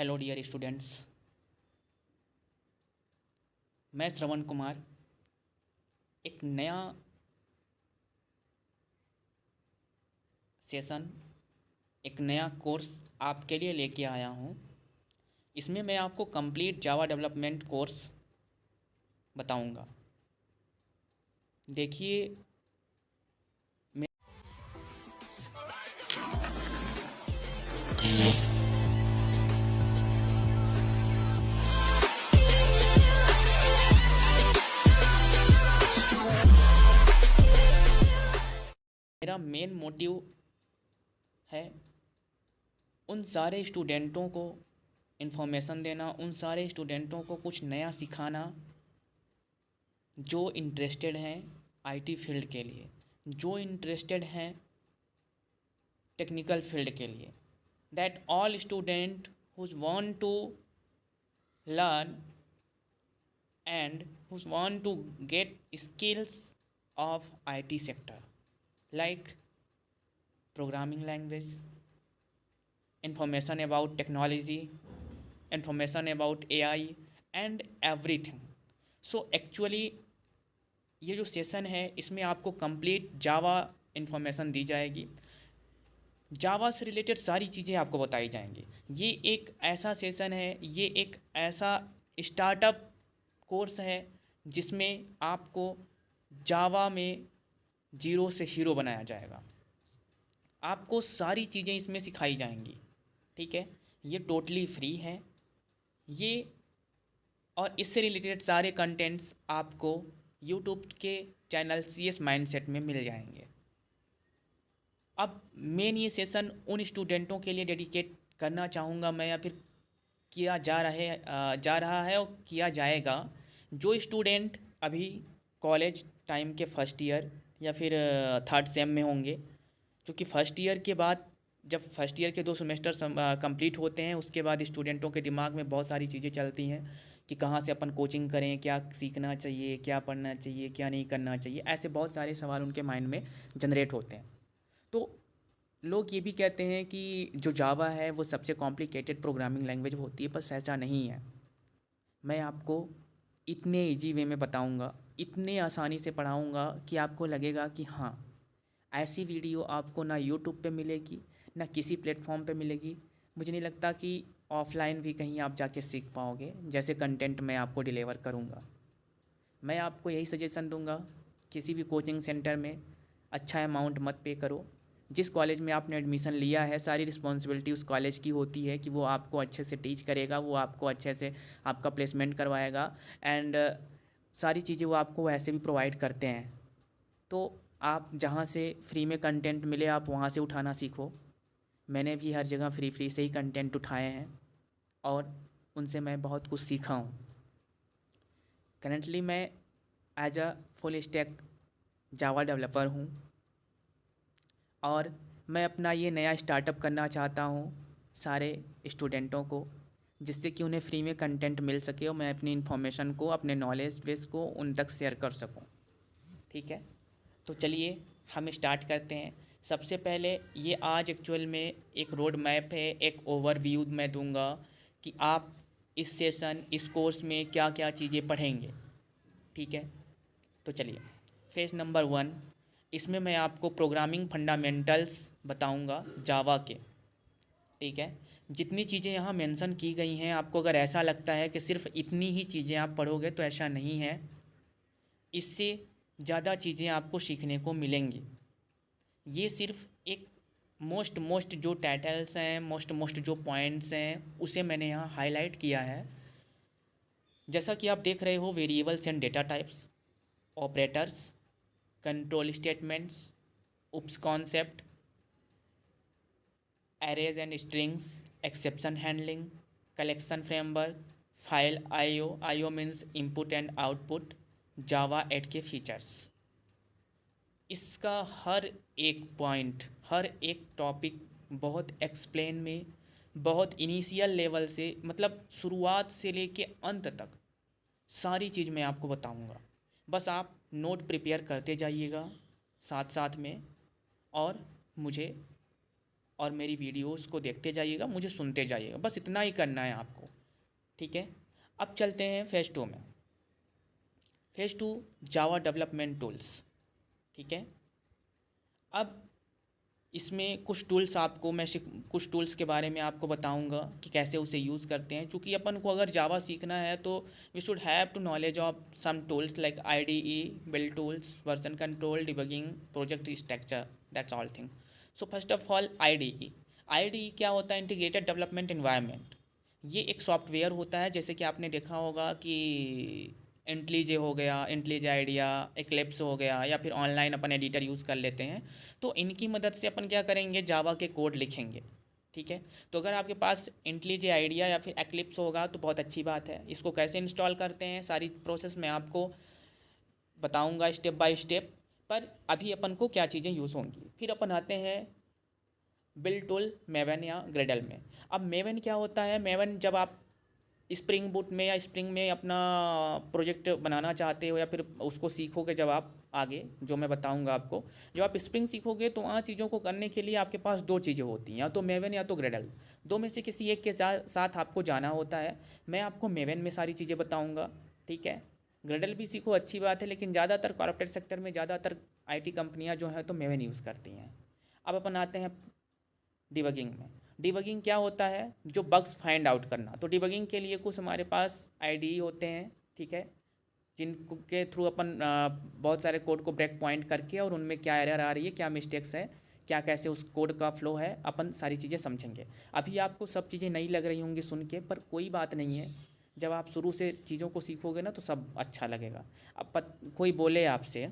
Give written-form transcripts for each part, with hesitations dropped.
Hello dear students, मैं श्रवण कुमार एक नया सेशन, एक नया कोर्स आपके लिए लेके आया हूँ। इसमें मैं आपको कंप्लीट जावा डेवलपमेंट कोर्स बताऊँगा। देखिए, मेरा मेन मोटिव है उन सारे स्टूडेंटों को इन्फॉर्मेशन देना, उन सारे स्टूडेंटों को कुछ नया सिखाना जो इंटरेस्टेड हैं आईटी फील्ड के लिए, जो इंटरेस्टेड हैं टेक्निकल फील्ड के लिए। That all student who want to learn and who want to get skills of IT sector like programming language, information about technology, information about AI and everything. So actually ये जो session है इसमें आपको complete जावा information दी जाएगी, जावा से related सारी चीज़ें आपको बताई जाएंगी। ये एक ऐसा सेशन है, ये एक ऐसा स्टार्टअप कोर्स है जिसमें आपको जावा में जीरो से हीरो बनाया जाएगा। आपको सारी चीज़ें इसमें सिखाई जाएंगी, ठीक है। ये टोटली फ्री है ये, और इससे रिलेटेड सारे कंटेंट्स आपको यूट्यूब के चैनल CS माइंडसेट में मिल जाएंगे। अब मेन ये सेशन उन स्टूडेंटों के लिए डेडिकेट करना चाहूँगा मैं, या फिर किया जा रहा है और किया जाएगा, जो स्टूडेंट अभी कॉलेज टाइम के फर्स्ट ईयर या फिर थर्ड सेम में होंगे। क्योंकि फर्स्ट ईयर के बाद जब फर्स्ट ईयर के 2 सेमेस्टर कंप्लीट होते हैं, उसके बाद स्टूडेंटों के दिमाग में बहुत सारी चीज़ें चलती हैं कि कहाँ से अपन कोचिंग करें, क्या सीखना चाहिए, क्या पढ़ना चाहिए, क्या नहीं करना चाहिए। ऐसे बहुत सारे सवाल उनके माइंड में जनरेट होते हैं। तो लोग ये भी कहते हैं कि जो जावा है वो सबसे कॉम्प्लिकेटेड प्रोग्रामिंग लैंग्वेज होती है, पर ऐसा नहीं है। मैं आपको इतने इजी वे में बताऊंगा, इतने आसानी से पढ़ाऊंगा कि आपको लगेगा कि हाँ, ऐसी वीडियो आपको ना यूट्यूब पे मिलेगी, ना किसी प्लेटफॉर्म पे मिलेगी। मुझे नहीं लगता कि ऑफलाइन भी कहीं आप जाके सीख पाओगे जैसे कंटेंट मैं आपको डिलीवर करूँगा। मैं आपको यही सजेशन दूंगा, किसी भी कोचिंग सेंटर में अच्छा अमाउंट मत पे करो। जिस कॉलेज में आपने एडमिशन लिया है, सारी रिस्पॉन्सिबिलिटी उस कॉलेज की होती है कि वो आपको अच्छे से टीच करेगा, वो आपको अच्छे से आपका प्लेसमेंट करवाएगा, एंड सारी चीज़ें वो आपको वैसे भी प्रोवाइड करते हैं। तो आप जहाँ से फ्री में कंटेंट मिले आप वहाँ से उठाना सीखो। मैंने भी हर जगह फ्री से ही कंटेंट उठाए हैं और उनसे मैं बहुत कुछ सीखा हूँ। करंटली मैं as a full stack Java developer हूँ और मैं अपना ये नया स्टार्टअप करना चाहता हूँ सारे स्टूडेंटों को, जिससे कि उन्हें फ्री में कंटेंट मिल सके और मैं अपनी इन्फॉर्मेशन को, अपने नॉलेज बेस को उन तक शेयर कर सकूँ, ठीक है। तो चलिए हम स्टार्ट करते हैं। सबसे पहले ये आज एक्चुअल में एक रोड मैप है, एक ओवरव्यू मैं दूंगा कि आप इस सेशन, इस कोर्स में क्या क्या चीज़ें पढ़ेंगे, ठीक है। तो चलिए, फेज नंबर 1, इसमें मैं आपको प्रोग्रामिंग फंडामेंटल्स बताऊंगा जावा के, ठीक है। जितनी चीज़ें यहाँ मेंशन की गई हैं, आपको अगर ऐसा लगता है कि सिर्फ इतनी ही चीज़ें आप पढ़ोगे, तो ऐसा नहीं है। इससे ज़्यादा चीज़ें आपको सीखने को मिलेंगी। ये सिर्फ एक मोस्ट जो टाइटल्स हैं, मोस्ट जो पॉइंट्स हैं, उसे मैंने यहाँ हाईलाइट किया है। जैसा कि आप देख रहे हो, variables and data types, operators, control statements, OOPs concept, arrays and strings, exception handling, collection framework, file IO means input and output, Java 8 के फीचर्स। इसका हर एक पॉइंट, हर एक टॉपिक बहुत एक्सप्लेन में, बहुत इनिशियल लेवल से, मतलब शुरुआत से लेके अंत तक सारी चीज़ मैं आपको बताऊंगा। बस आप नोट प्रिपेयर करते जाइएगा साथ साथ में, और मुझे और मेरी वीडियोस को देखते जाइएगा, मुझे सुनते जाइएगा, बस इतना ही करना है आपको, ठीक है। अब चलते हैं फेज़ 2 में। फेज़ 2 जावा डेवलपमेंट टूल्स, ठीक है। अब इसमें कुछ टूल्स आपको मैं कुछ टूल्स के बारे में आपको बताऊंगा कि कैसे उसे यूज़ करते हैं, क्योंकि अपन को अगर जावा सीखना है तो we should have to knowledge of some tools like IDE, build tools, version control, debugging, project structure, that's all thing. So first of all IDE क्या होता है? Integrated development environment. ये एक सॉफ्टवेयर होता है, जैसे कि आपने देखा होगा कि इंटेलिजे हो गया, इंटेलिजे आइडिया, एक्लिप्स हो गया, या फिर ऑनलाइन अपन एडिटर यूज़ कर लेते हैं। तो इनकी मदद से अपन क्या करेंगे, जावा के कोड लिखेंगे, ठीक है। तो अगर आपके पास इंटेलिजे आइडिया या फिर एक्लिप्स होगा तो बहुत अच्छी बात है। इसको कैसे इंस्टॉल करते हैं, सारी प्रोसेस मैं आपको बताऊंगा स्टेप बाय स्टेप। पर अभी अपन को क्या चीज़ें यूज़ होंगी, फिर अपन आते हैं बिल्ड टूल मेवन या ग्रेडल में। अब मेवन क्या होता है? मेवन जब आप स्प्रिंग बूट में या स्प्रिंग में अपना प्रोजेक्ट बनाना चाहते हो, या फिर उसको सीखोगे जब आप आगे, जो मैं बताऊंगा आपको, जब आप स्प्रिंग सीखोगे तो वहाँ चीज़ों को करने के लिए आपके पास दो चीज़ें होती हैं, या तो मेवन या तो ग्रेडल। दो में से किसी एक के साथ आपको जाना होता है। मैं आपको मेवन में सारी चीज़ें बताऊँगा, ठीक है। ग्रेडल भी सीखो, अच्छी बात है, लेकिन ज़्यादातर कॉर्पोरेट सेक्टर में ज़्यादातर IT कंपनियाँ जो हैं तो मेवन यूज़ करती हैं। अब अपन आते हैं डिबगिंग में। डिबगिंग क्या होता है? जो बग्स फाइंड आउट करना। तो डिबगिंग के लिए कुछ हमारे पास IDE होते हैं, ठीक है, जिनके थ्रू अपन बहुत सारे कोड को ब्रेक पॉइंट करके और उनमें क्या एरर आ रही है, क्या मिस्टेक्स है, क्या कैसे उस कोड का फ्लो है, अपन सारी चीज़ें समझेंगे। अभी आपको सब चीज़ें नई लग रही होंगी सुन के, पर कोई बात नहीं है। जब आप शुरू से चीज़ों को सीखोगे ना तो सब अच्छा लगेगा। अब कोई बोले आपसे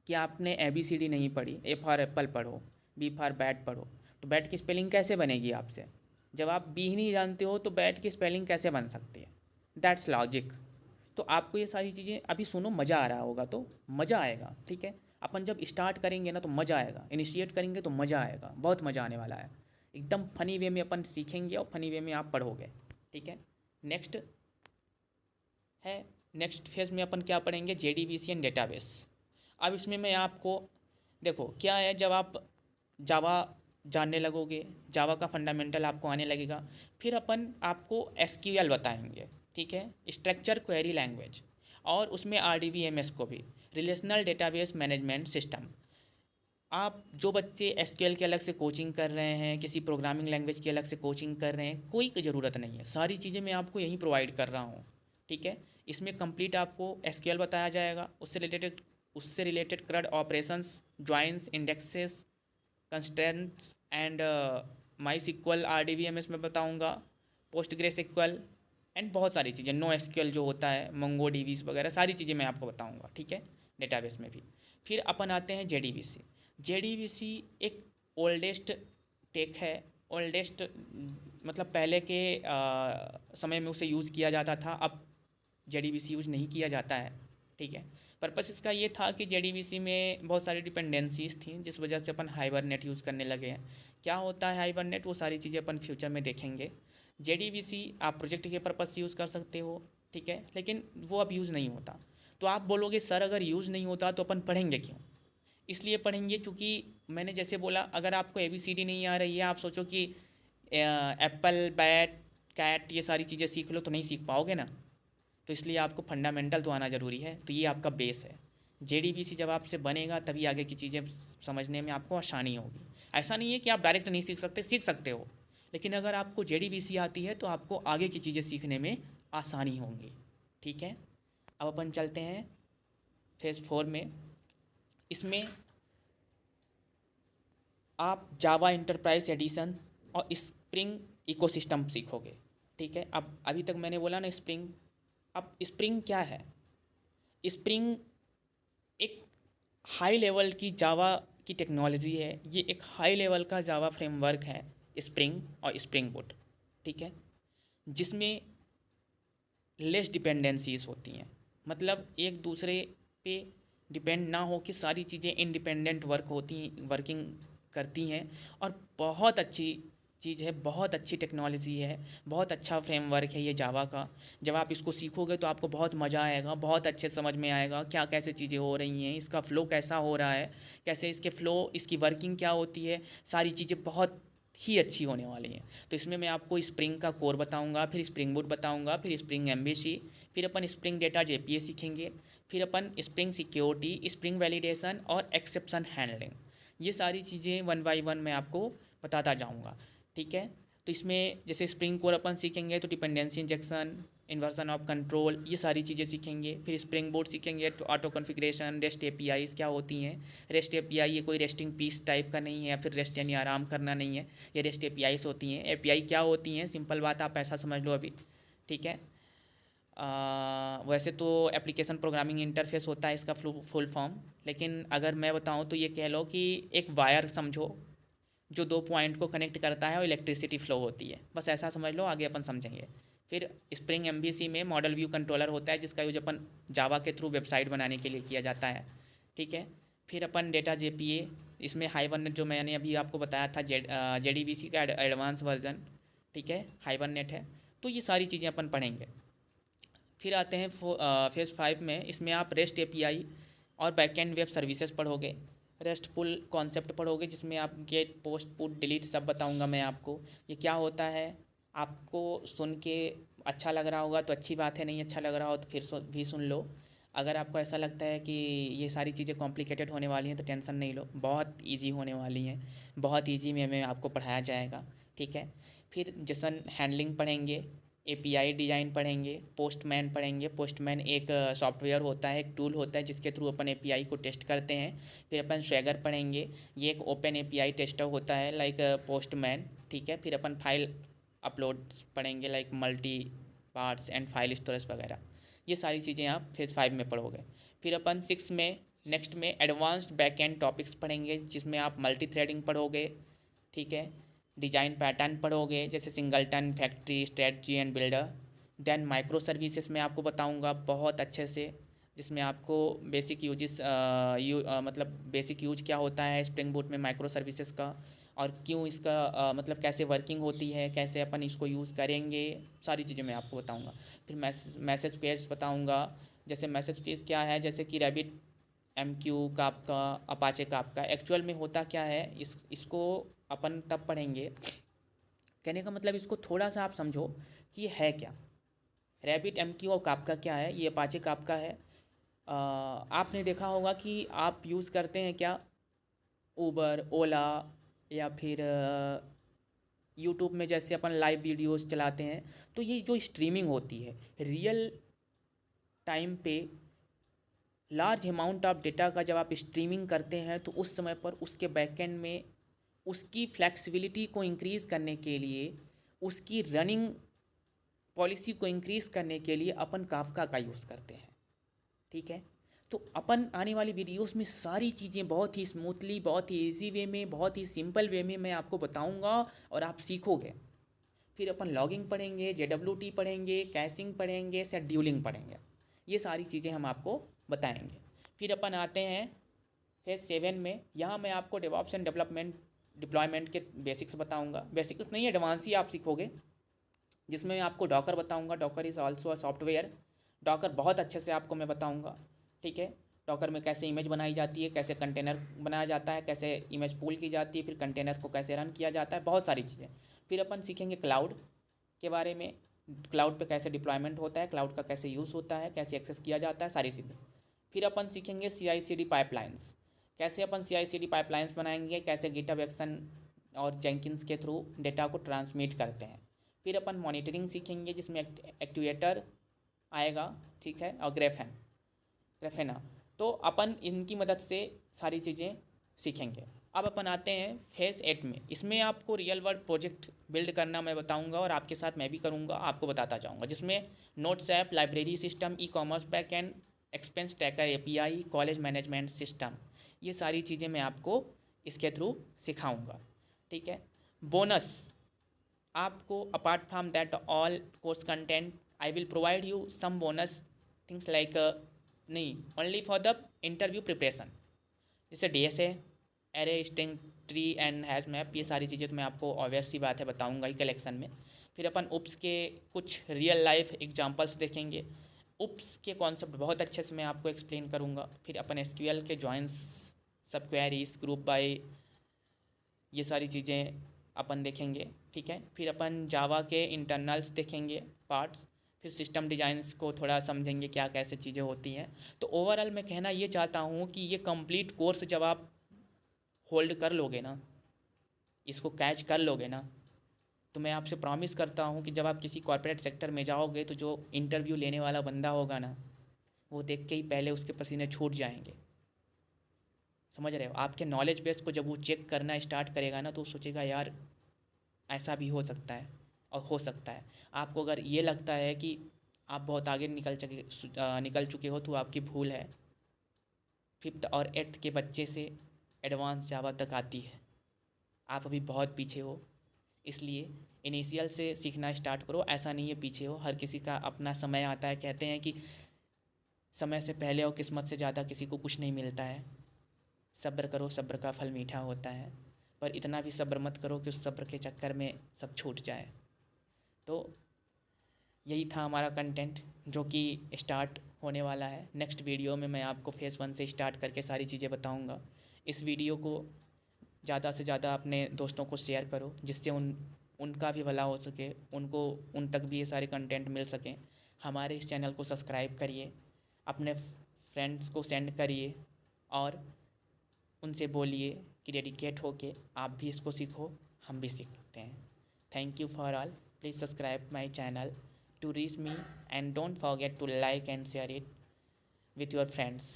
कि आपने ABCD नहीं पढ़ी, A फॉर एप्पल पढ़ो, B फॉर बैट पढ़ो, तो बैट की स्पेलिंग कैसे बनेगी आपसे? जब आप बी ही नहीं जानते हो तो बैट की स्पेलिंग कैसे बन सकती है? That's logic. तो आपको ये सारी चीज़ें अभी सुनो, मज़ा आ रहा होगा तो मज़ा आएगा, ठीक है। अपन जब स्टार्ट करेंगे ना तो मज़ा आएगा, इनिशिएट करेंगे तो मज़ा आएगा, बहुत मज़ा आने वाला है। एकदम फ़नी वे में अपन सीखेंगे और फ़नी वे में आप पढ़ोगे, ठीक है। नेक्स्ट है, नेक्स्ट फेज़ में अपन क्या पढ़ेंगे? JDBC and database. अब इसमें मैं आपको, देखो क्या है, जब आप जावा जानने लगोगे, जावा का फंडामेंटल आपको आने लगेगा, फिर अपन आपको SQL बताएंगे, ठीक है, स्ट्रक्चर क्वेरी लैंग्वेज, और उसमें RDBMS को भी, रिलेशनल डेटाबेस मैनेजमेंट सिस्टम। आप जो बच्चे SQL की अलग से कोचिंग कर रहे हैं, किसी प्रोग्रामिंग लैंग्वेज की अलग से कोचिंग कर रहे हैं, कोई ज़रूरत नहीं है, सारी चीज़ें मैं आपको यहीं प्रोवाइड कर रहा हूँ, ठीक है। इसमें कंप्लीट आपको SQL बताया जाएगा, उससे related CRUD operations, joins, indexes, constraints and MySQL RDBMS में बताऊंगा, PostgreSQL एंड बहुत सारी चीज़ें, NoSQL जो होता है, MongoDBs वगैरह सारी चीज़ें मैं आपको बताऊंगा, ठीक है, डेटाबेस में भी। फिर अपन आते हैं JDBC एक ओल्डेस्ट टेक है, ओल्डेस्ट मतलब पहले के समय में उसे यूज़ किया जाता था, अब JDBC यूज़ नहीं किया जाता है, ठीक है। पर्पस इसका ये था कि JDBC में बहुत सारी डिपेंडेंसीज थी, जिस वजह से अपन हाइबरनेट यूज़ करने लगे हैं। क्या होता है हाइबरनेट, वो सारी चीज़ें अपन फ्यूचर में देखेंगे। JDBC आप प्रोजेक्ट के पर्पस से यूज़ कर सकते हो, ठीक है, लेकिन वो अब यूज़ नहीं होता। तो आप बोलोगे सर अगर यूज़ नहीं होता तो अपन पढ़ेंगे क्यों? इसलिए पढ़ेंगे क्योंकि मैंने जैसे बोला, अगर आपको ABCD नहीं आ रही है, आप सोचो कि एप्पल, बैट, कैट, ये सारी चीज़ें सीख लो, तो नहीं सीख पाओगे ना। तो इसलिए आपको फंडामेंटल तो आना ज़रूरी है, तो ये आपका बेस है। JDBC जब आपसे बनेगा तभी आगे की चीज़ें समझने में आपको आसानी होगी। ऐसा नहीं है कि आप डायरेक्ट नहीं सीख सकते, सीख सकते हो, लेकिन अगर आपको JDBC आती है तो आपको आगे की चीज़ें सीखने में आसानी होंगी, ठीक है। अब अपन चलते हैं फेज़ 4 में। इसमें आप जावा इंटरप्राइज एडिशन और स्प्रिंग इकोसिस्टम सीखोगे, ठीक है। अब अभी तक मैंने बोला ना स्प्रिंग, अब स्प्रिंग क्या है? स्प्रिंग एक हाई लेवल की जावा की टेक्नोलॉजी है, ये एक हाई लेवल का जावा फ्रेमवर्क है, स्प्रिंग और स्प्रिंग बूट, ठीक है, जिसमें लेस डिपेंडेंसीज होती हैं, मतलब एक दूसरे पे डिपेंड ना हो कि सारी चीज़ें इंडिपेंडेंट वर्किंग करती हैं, और बहुत अच्छी चीज़ है, बहुत अच्छी टेक्नोलॉजी है, बहुत अच्छा फ्रेमवर्क है ये जावा का। जब आप इसको सीखोगे तो आपको बहुत मज़ा आएगा, बहुत अच्छे समझ में आएगा क्या कैसे चीज़ें हो रही हैं, इसका फ़्लो कैसा हो रहा है, कैसे इसके फ़्लो, इसकी वर्किंग क्या होती है, सारी चीज़ें बहुत ही अच्छी होने वाली हैं। तो इसमें मैं आपको स्प्रिंग का कोर बताऊंगा, फिर स्प्रिंग बूट बताऊंगा, फिर स्प्रिंग एम्बेसी, फिर अपन स्प्रिंग डेटा जेपीए सीखेंगे, फिर अपन स्प्रिंग सिक्योरिटी, स्प्रिंग वैलिडेशन और एक्सेप्शन हैंडलिंग। ये सारी चीज़ें वन बाय वन मैं आपको बताता जाऊँगा, ठीक है। तो इसमें जैसे स्प्रिंग कोर अपन सीखेंगे तो dependency injection, inversion of control, ये सारी चीज़ें सीखेंगे। फिर स्प्रिंग बोर्ड सीखेंगे तो ऑटो कॉन्फ़िगरेशन, रेस्ट एपीआईज क्या होती हैं। रेस्ट एपीआई ये कोई रेस्टिंग पीस टाइप का नहीं है, या फिर रेस्ट यानी आराम करना नहीं है, ये रेस्ट एपीआईज होती हैं। एपीआई क्या होती हैं, सिंपल बात आप ऐसा समझ लो अभी, ठीक है। वैसे तो एप्लीकेशन प्रोग्रामिंग इंटरफेस होता है इसका फुल फॉर्म, लेकिन अगर मैं बताऊं तो ये कह लो कि एक वायर समझो जो दो पॉइंट को कनेक्ट करता है और इलेक्ट्रिसिटी फ्लो होती है, बस ऐसा समझ लो, आगे अपन समझेंगे। फिर स्प्रिंग एमबीसी में मॉडल व्यू कंट्रोलर होता है जिसका यूज अपन जावा के थ्रू वेबसाइट बनाने के लिए किया जाता है, ठीक है। फिर अपन डेटा जेपीए, इसमें हाइबरनेट जो मैंने अभी आपको बताया था, जेडीबीसी का एडवांस वर्जन, ठीक है, हाइबरनेट है। तो ये सारी चीज़ें अपन पढ़ेंगे। फिर आते हैं फेज़ 5 में, इसमें आप रेस्ट एपीआई और बैकएंड वेब सर्विसेज पढ़ोगे, रेस्टफुल कॉन्सेप्ट पढ़ोगे, जिसमें आप गेट पोस्ट पुट डिलीट सब बताऊंगा मैं आपको ये क्या होता है। आपको सुन के अच्छा लग रहा होगा तो अच्छी बात है, नहीं अच्छा लग रहा हो तो फिर भी सुन लो। अगर आपको ऐसा लगता है कि ये सारी चीज़ें कॉम्प्लिकेटेड होने वाली हैं तो टेंशन नहीं लो, बहुत इजी होने वाली हैं, बहुत इजी में आपको पढ़ाया जाएगा, ठीक है। फिर जेसन हैंडलिंग पढ़ेंगे, एपीआई डिज़ाइन पढ़ेंगे, पोस्टमैन पढ़ेंगे। पोस्टमैन एक सॉफ्टवेयर होता है, एक टूल होता है जिसके थ्रू अपन एपीआई को टेस्ट करते हैं। फिर अपन स्वैगर पढ़ेंगे, ये एक ओपन एपीआई टेस्टर होता है लाइक पोस्टमैन, ठीक है। फिर अपन फाइल अपलोड्स पढ़ेंगे like multi parts and file storage वगैरह। ये सारी चीज़ें आप फेज़ 5 में पढ़ोगे। फिर अपन 6 में नेक्स्ट में एडवांस्ड बैक एंड टॉपिक्स पढ़ेंगे, जिसमें आप मल्टी थ्रेडिंग पढ़ोगे, ठीक है। डिजाइन पैटर्न पढ़ोगे जैसे singleton, factory, strategy and builder. Then micro services में आपको बताऊंगा बहुत अच्छे से, जिसमें आपको बेसिक यूजेस मतलब बेसिक यूज क्या होता है स्प्रिंग बूट में माइक्रो सर्विसेज का, और क्यों इसका मतलब कैसे वर्किंग होती है, कैसे अपन इसको यूज़ करेंगे, सारी चीज़ें मैं आपको बताऊंगा। फिर मैसेज पेयर्स बताऊंगा, जैसे मैसेज पेयर्स क्या है, जैसे कि रैबिट, MQ कापका, अपाचे कापका। एक्चुअल में होता क्या है, इसको अपन तब पढ़ेंगे, कहने का मतलब इसको थोड़ा सा आप समझो कि ये है क्या। रैबिट, MQ और कापका क्या है, ये अपाचे कापका है। आपने देखा होगा कि आप यूज़ करते हैं क्या, उबर, ओला, या फिर यूट्यूब में जैसे अपन लाइव वीडियोस चलाते हैं, तो ये जो स्ट्रीमिंग होती है रियल टाइम पे लार्ज अमाउंट ऑफ डेटा का, जब आप स्ट्रीमिंग करते हैं तो उस समय पर उसके बैकएंड में उसकी फ्लेक्सिबिलिटी को इंक्रीज़ करने के लिए, उसकी रनिंग पॉलिसी को इंक्रीज़ करने के लिए अपन काफका का यूज़ करते हैं, ठीक है। तो अपन आने वाली वीडियोस में सारी चीज़ें बहुत ही स्मूथली, बहुत ही इजी वे में, बहुत ही सिंपल वे में मैं आपको बताऊंगा और आप सीखोगे। फिर अपन लॉगिंग पढ़ेंगे, JWT पढ़ेंगे, कैशिंग पढ़ेंगे, शेड्यूलिंग पढ़ेंगे, ये सारी चीज़ें हम आपको बताएंगे। फिर अपन आते हैं फेज़ 7 में, यहाँ मैं आपको डेवऑप्स एंड डिप्लॉयमेंट के बेसिक्स बताऊंगा। बेसिक्स नहीं, एडवांस ही आप सीखोगे, जिसमें मैं आपको डॉकर बताऊंगा। Docker is also a software, Docker बहुत अच्छे से आपको मैं बताऊंगा, ठीक है। डॉकर में कैसे इमेज बनाई जाती है, कैसे कंटेनर बनाया जाता है, कैसे इमेज पूल की जाती है, फिर कंटेनर को कैसे रन किया जाता है, बहुत सारी चीज़ें। फिर अपन सीखेंगे क्लाउड के बारे में, क्लाउड पे कैसे डिप्लॉयमेंट होता है, क्लाउड का कैसे यूज़ होता है, कैसे एक्सेस किया जाता है, सारी चीज़ें। फिर अपन सीखेंगे CI/CD पाइपलाइंस, कैसे अपन CI/CD पाइपलाइंस बनाएंगे, कैसे गिटहब एक्शन और जेंकिंस के थ्रू डेटा को ट्रांसमिट करते हैं। फिर अपन मॉनिटरिंग सीखेंगे, जिसमें एक्टिवेटर आएगा, ठीक है, और ग्रेफेना। तो अपन इनकी मदद से सारी चीज़ें सीखेंगे। अब अपन आते हैं फेज़ 8 में, इसमें आपको रियल वर्ल्ड प्रोजेक्ट बिल्ड करना मैं बताऊंगा, और आपके साथ मैं भी करूंगा, आपको बताता जाऊंगा, जिसमें notes app, library system, e-commerce backend, expense tracker API, college management system, ये सारी चीज़ें मैं आपको इसके थ्रू सिखाऊंगा, ठीक है। बोनस आपको, apart from that all course content, I will provide you some bonus things like, नहीं, only for the interview preparation, जैसे DSA, array, string tree and hash map, ये सारी चीज़ें तो मैं आपको ऑब्वियस सी बात है बताऊंगा ही कलेक्शन में। फिर अपन UPS के कुछ रियल लाइफ एग्जांपल्स देखेंगे, UPS के कॉन्सेप्ट बहुत अच्छे से मैं आपको एक्सप्लेन करूंगा। फिर अपन SQL के जॉइंस, सब क्वेरीज, ग्रुप बाय, ये सारी चीज़ें अपन देखेंगे, ठीक है। फिर अपन जावा के इंटरनल्स देखेंगे पार्ट्स, फिर सिस्टम डिज़ाइंस को थोड़ा समझेंगे क्या कैसे चीज़ें होती हैं। तो ओवरऑल मैं कहना ये चाहता हूँ कि ये कंप्लीट कोर्स जब आप होल्ड कर लोगे ना, इसको कैच कर लोगे ना, तो मैं आपसे प्रॉमिस करता हूँ कि जब आप किसी कॉर्पोरेट सेक्टर में जाओगे तो जो इंटरव्यू लेने वाला बंदा होगा ना, वो देख के ही पहले उसके पसीने छूट जाएंगे। समझ रहे हो? आपके नॉलेज बेस को जब वो चेक करना स्टार्ट करेगा ना, तो वो सोचेगा यार ऐसा भी हो सकता है और हो सकता है। आपको अगर ये लगता है कि आप बहुत आगे निकल चुके हो तो आपकी भूल है। 5th और 8th के बच्चे से एडवांस जावा तक आती है, आप अभी बहुत पीछे हो। इसलिए इनिशियल से सीखना स्टार्ट करो। ऐसा नहीं है पीछे हो, हर किसी का अपना समय आता है। कहते हैं कि समय से पहले और किस्मत से ज़्यादा किसी को कुछ नहीं मिलता है। सब्र करो, सब्र का फल मीठा होता है, पर इतना भी सब्र मत करो कि उस सब्र के चक्कर में सब छूट जाए। तो यही था हमारा कंटेंट जो कि स्टार्ट होने वाला है। नेक्स्ट वीडियो में मैं आपको फेज़ 1 से स्टार्ट करके सारी चीज़ें बताऊंगा। इस वीडियो को ज़्यादा से ज़्यादा अपने दोस्तों को शेयर करो, जिससे उनका भी भला हो सके, उनको उन तक भी ये सारे कंटेंट मिल सकें। हमारे इस चैनल को सब्सक्राइब करिए, अपने फ्रेंड्स को सेंड करिए और उनसे बोलिए कि डेडिकेट होके आप भी इसको सीखो, हम भी सीखते हैं। Thank you for all. Please subscribe my channel to reach me, and don't forget to like and share it with your friends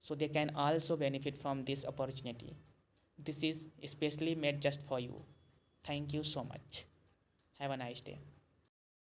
so they can also benefit from this opportunity. This is especially made just for you. Thank you so much. Have a nice day.